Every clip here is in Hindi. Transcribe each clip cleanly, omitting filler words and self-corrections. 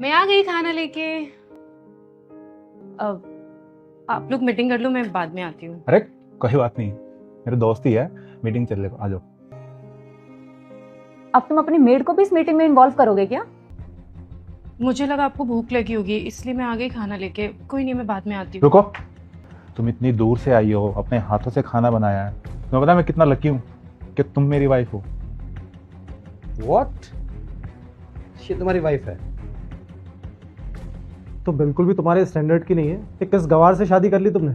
मैं आ गई खाना लेके। अब आप लोग मीटिंग कर लो, मैं बाद में आती हूँ। अरे कोई बात नहीं, मेरे दोस्त ही है, मीटिंग चल रही, आ जाओ। अब तुम अपनी मेड को भी इस मीटिंग में इन्वॉल्व करोगे क्या? मुझे लगा आपको भूख लगी होगी, इसलिए मैं आ गई खाना लेके। कोई नहीं, मैं बाद में आती हूँ। रुको, तुम इतनी दूर से आई हो, अपने हाथों से खाना बनाया है, तुम्हें पता है मैं कितना लकी हूँ कि तुम मेरी वाइफ हो। व्हाट? ये तुम्हारी वाइफ है? तो बिल्कुल भी तुम्हारे स्टैंडर्ड की नहीं है कि किस गवार से शादी कर ली तुमने।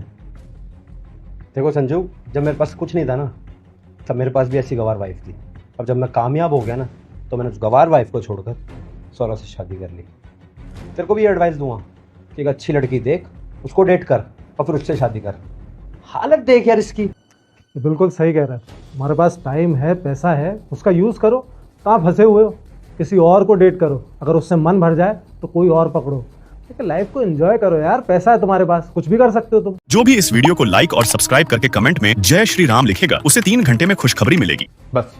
देखो संजू, जब मेरे पास कुछ नहीं था ना, तब मेरे पास भी ऐसी गवार वाइफ थी। अब जब मैं कामयाब हो गया ना, तो मैंने उस गवार वाइफ को छोड़कर सौरभ से शादी कर ली। तेरे को भी एडवाइस दूंगा कि एक अच्छी लड़की देख, उसको डेट कर और फिर उससे शादी कर। हालत देख यार इसकी। ये बिल्कुल सही कह रहा है। तुम्हारे पास टाइम है, पैसा है, उसका यूज़ करो। कहाँ फंसे हुए हो? किसी और को डेट करो, अगर उससे मन भर जाए तो कोई और पकड़ो। लेकिन लाइफ को एंजॉय करो यार, पैसा है तुम्हारे पास, कुछ भी कर सकते हो तुम। जो भी इस वीडियो को लाइक और सब्सक्राइब करके कमेंट में जय श्री राम लिखेगा, उसे 3 घंटे में खुशखबरी मिलेगी। बस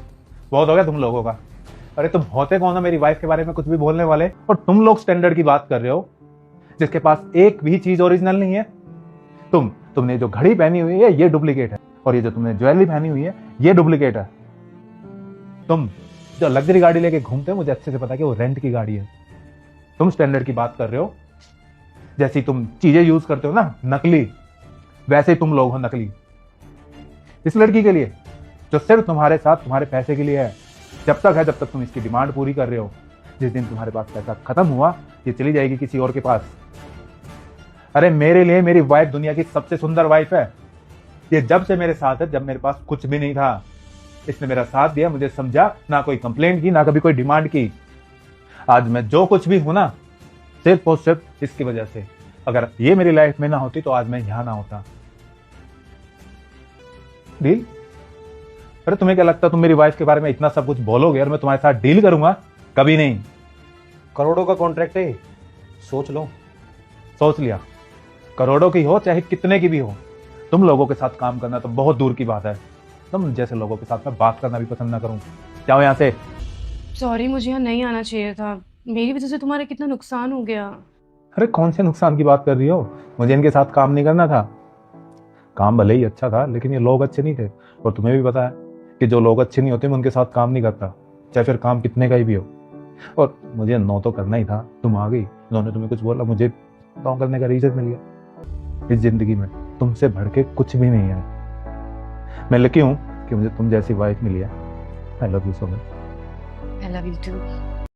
बहुत हो गया तुम लोगों का। अरे तुम होते कौन हो मेरी वाइफ के बारे में कुछ भी बोलने वाले, और तुम लोग स्टैंडर्ड की बात कर रहे हो जिसके पास एक भी चीज ओरिजिनल नहीं है। तुमने जो घड़ी पहनी हुई है ये डुप्लीकेट है, और ये जो तुमने ज्वेलरी पहनी हुई है ये डुप्लीकेट है। तुम जो लग्जरी गाड़ी लेके घूमते हो, मुझे अच्छे से पता है कि वो रेंट की गाड़ी है। तुम स्टैंडर्ड की बात कर रहे हो, जैसी तुम चीजें यूज करते हो ना नकली, वैसे ही तुम लोग हो नकली इस लड़की के लिए जो सिर्फ तुम्हारे साथ तुम्हारे पैसे के लिए है। जब तक तुम इसकी डिमांड पूरी कर रहे हो, जिस दिन तुम्हारे पास पैसा खत्म हुआ, ये चली जाएगी किसी और के पास। अरे मेरे लिए मेरी वाइफ दुनिया की सबसे सुंदर वाइफ है। ये जब से मेरे साथ है, जब मेरे पास कुछ भी नहीं था, इसने मेरा साथ दिया, मुझे समझा, ना कोई कंप्लेंट की, ना कभी कोई डिमांड की। आज मैं जो कुछ भी हूं ना, सिर्फ और सिर्फ इसकी वजह से। अगर ये मेरी लाइफ में ना होती तो आज मैं यहां ना होता। डील? अरे तुम्हें क्या लगता है तुम मेरी वाइफ के बारे में इतना सब कुछ बोलोगे और मैं तुम्हारे साथ डील करूंगा? कभी नहीं। करोड़ों का कॉन्ट्रैक्ट है, सोच लो। सोच लिया, करोड़ों की हो चाहे कितने की भी हो, तुम लोगों के साथ काम करना तो बहुत दूर की बात है। तुम जैसे लोगों के साथ मैं बात करना भी पसंद ना करूं। जाओ यहां से। सॉरी, मुझे यहाँ नहीं आना चाहिए था। मेरी वजह से तुम्हारा कितना नुकसान हो गया। अरे कौन से नुकसान की बात कर रही हो? मुझे इनके साथ काम नहीं करना था। काम भले ही अच्छा था, लेकिन ये लोग अच्छे नहीं थे, और तुम्हें भी पता है कि जो लोग अच्छे नहीं होते मैं उनके साथ काम नहीं करता, चाहे फिर काम कितने का ही भी हो। और मुझे नो तो करना ही था। तुम आ गई, उन्होंने तुम्हें कुछ बोला, मुझे नो करने का रीजन मिल गया। इस जिंदगी में तुमसे बढ़ के कुछ भी नहीं है। मैं लकी हूं कि मुझे तुम जैसी वाइफ मिली है। I love you so much. I love you to.